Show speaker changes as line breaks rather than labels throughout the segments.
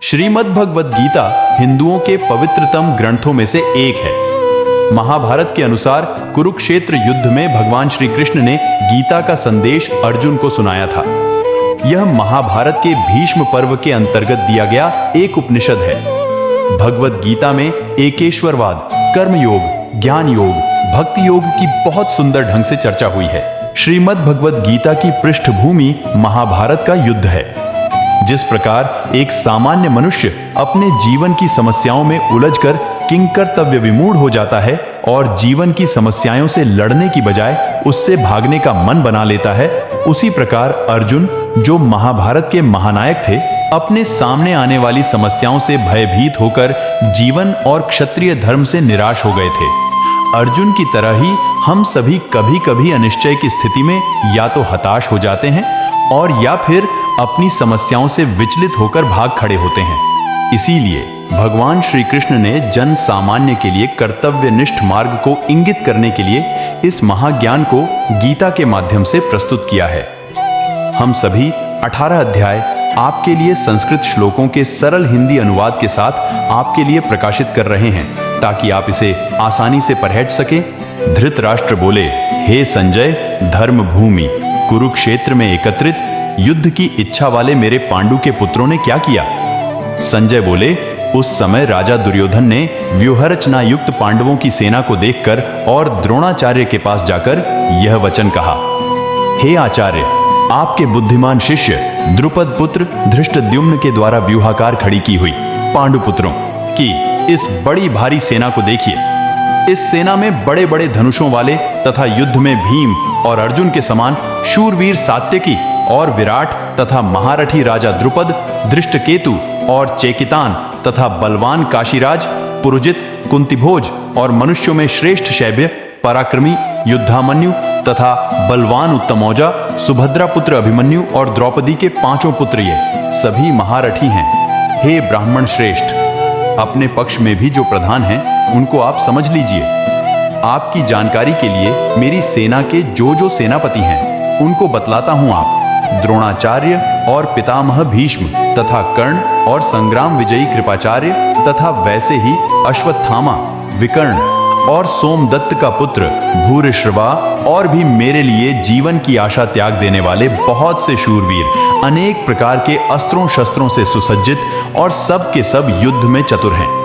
श्रीमद् भगवद गीता हिंदुओं के पवित्रतम ग्रंथों में से एक है। महाभारत के अनुसार कुरुक्षेत्र युद्ध में भगवान श्री कृष्ण ने गीता का संदेश अर्जुन को सुनाया था। यह महाभारत के भीष्म पर्व के अंतर्गत दिया गया एक उपनिषद है। भगवद गीता में एकेश्वरवाद, कर्मयोग, ज्ञान योग, भक्ति योग की बहुत सुंदर ढंग से चर्चा हुई है। श्रीमद् भगवद गीता की पृष्ठभूमि महाभारत का युद्ध है। जिस प्रकार एक सामान्य मनुष्य अपने जीवन की समस्याओं में उलझकर किंकर्तव्य विमूढ़ हो जाता है और जीवन की समस्याओं से लड़ने की बजाय उससे भागने का मन बना लेता है, उसी प्रकार अर्जुन, जो महाभारत के महानायक थे, अपने सामने आने वाली समस्याओं से भयभीत होकर जीवन और क्षत्रिय धर्म से निराश हो गए थे। अर्जुन की तरह ही हम सभी कभी कभी अनिश्चय की स्थिति में या तो हताश हो जाते हैं और या फिर अपनी समस्याओं से विचलित होकर भाग खड़े होते हैं। इसीलिए भगवान श्री कृष्ण ने जन सामान्य के लिए कर्तव्यनिष्ठ मार्ग को इंगित करने के लिए इस महाज्ञान को गीता के माध्यम से प्रस्तुत किया है। हम सभी 18 अध्याय आपके लिए संस्कृत श्लोकों के सरल हिंदी अनुवाद के साथ आपके लिए प्रकाशित कर रहे हैं, ताकि आप इसे आसानी से पढ़ सकें। धृतराष्ट्र बोले, हे संजय, धर्म भूमि कुरुक्षेत्र में एकत्रित युद्ध की इच्छा वाले मेरे पांडु के पुत्रों ने क्या किया? संजय बोले, उस समय राजा दुर्योधन ने व्यूहरचना युक्त पांडवों की सेना को देखकर और द्रोणाचार्य के पास जाकर यह वचन कहा, हे आचार्य, आपके बुद्धिमान शिष्य द्रुपद पुत्र धृष्टद्युम्न के द्वारा व्यूहाकार खड़ी की हुई पांडुपुत्रों की इस बड़ी भारी सेना को देखिए। इस सेना में बड़े बड़े धनुषों वाले तथा युद्ध में भीम और अर्जुन के समान शूरवीर सात्यकी और विराट तथा महारथी राजा द्रुपद, दृष्टकेतु और चेकितान तथा बलवान काशीराज, पुरुजित, कुंतीभोज और मनुष्यों में श्रेष्ठ शैब्य, पराक्रमी युद्धामन्यु तथा बलवान उत्तमौजा, सुभद्रा पुत्र अभिमन्यु और द्रौपदी के 5 पुत्र, ये सभी महारथी हैं। हे ब्राह्मण श्रेष्ठ, अपने पक्ष में भी जो प्रधान हैं उनको आप समझ लीजिए। आपकी जानकारी के लिए मेरी सेना के जो सेनापति हैं उनको बतलाता हूं। आप द्रोणाचार्य और पितामह भीष्म तथा कर्ण और संग्राम विजयी कृपाचार्य तथा वैसे ही अश्वत्थामा, विकर्ण और सोमदत्त का पुत्र भूरिश्रवा और भी मेरे लिए जीवन की आशा त्याग देने वाले बहुत से शूरवीर, अनेक प्रकार के अस्त्रों शस्त्रों से सुसज्जित और सब के सब युद्ध में चतुर हैं।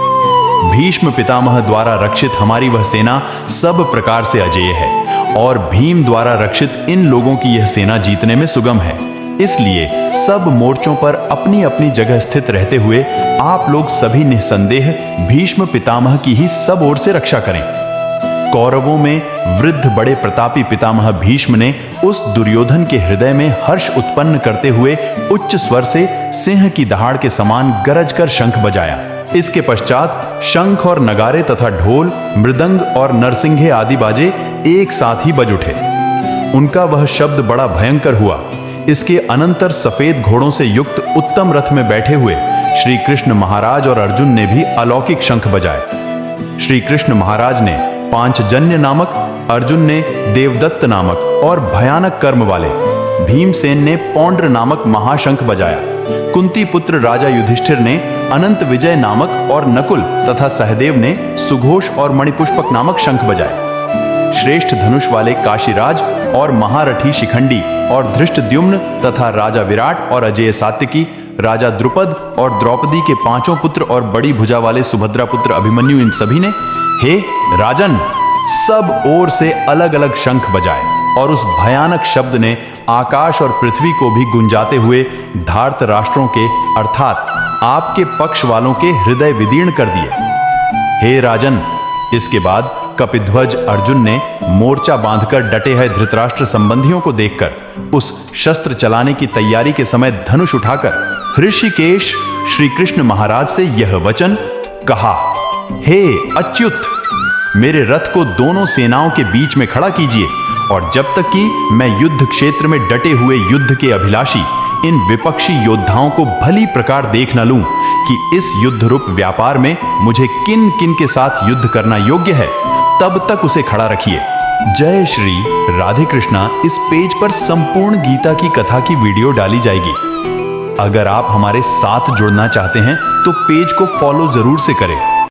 भीष्म पितामह द्वारा रक्षित हमारी वह सेना सब प्रकार से अजेय है और भीम द्वारा रक्षित इन लोगों की यह सेना जीतने में सुगम है। इसलिए सब मोर्चों पर अपनी अपनी जगह स्थित रहते हुए आप लोग सभी निसंदेह भीष्म पितामह की ही सब ओर से रक्षा करें। कौरवों में वृद्ध बड़े प्रतापी पितामह भीष्म ने उस दुर्योधन के हृदय में हर्ष उत्पन्न करते हुए उच्च स्वर से सिंह की दहाड़ के समान गरज कर शंख बजाया। इसके पश्चात शंख और नगारे तथा ढोल, मृदंग और नरसिंघे आदि बाजे एक साथ ही बज उठे। उनका वह शब्द बड़ा भयंकर हुआ। इसके अनंतर सफेद घोड़ों से युक्त उत्तम रथ में बैठे हुए श्री कृष्ण महाराज और अर्जुन ने भी अलौकिक शंख बजाए। श्री कृष्ण महाराज ने पांचजन्य नामक, अर्जुन ने देवदत्त नामक और भयानक कर्म वाले, भीमसेन ने पौंड्र नामक महाशंख बजाया। कुंती पुत्र राजा युधिष्ठिर ने अनंत विजय नामक और नकुल तथा सहदेव ने सुघोष और मणिपुष्पक नामक शंख बजाए। श्रेष्ठ धनुष वाले काशीराज और महारथी शिखंडी और धृष्टद्युम्न तथा राजा विराट और अजेय सात्यकी, राजा द्रुपद और द्रौपदी के 5 पुत्र और बड़ी भुजा वाले सुभद्रा पुत्र अभिमन्यु, इन सभी ने हे राजन सब ओर से अलग अलग शंख बजाए और उस भयानक शब्द ने आकाश और पृथ्वी को भी गुंजाते हुए धार्त राष्ट्रों के अर्थात आपके पक्ष वालों के हृदय विदीर्ण कर दिए। हे राजन, इसके बाद कपिध्वज अर्जुन ने मोर्चा बांधकर डटे हैं धृतराष्ट्र संबंधियों को देखकर उस शस्त्र चलाने की तैयारी के समय धनुष उठाकर ऋषिकेश श्री कृष्ण महाराज से यह वचन कहा, हे अच्युत, मेरे रथ को दोनों सेनाओं के बीच में खड़ा कीजिए और जब तक कि मैं युद्ध क्षेत्र में डटे हुए युद्ध के अभिलाषी इन विपक्षी योद्धाओं को भली प्रकार देख न लूं कि इस युद्ध रूप व्यापार में मुझे किन किन के साथ युद्ध करना योग्य है, तब तक उसे खड़ा रखिए। जय श्री राधे कृष्णा। इस पेज पर संपूर्ण गीता की कथा की वीडियो डाली जाएगी। अगर आप हमारे साथ जुड़ना चाहते हैं तो पेज को फॉलो जरूर से करें।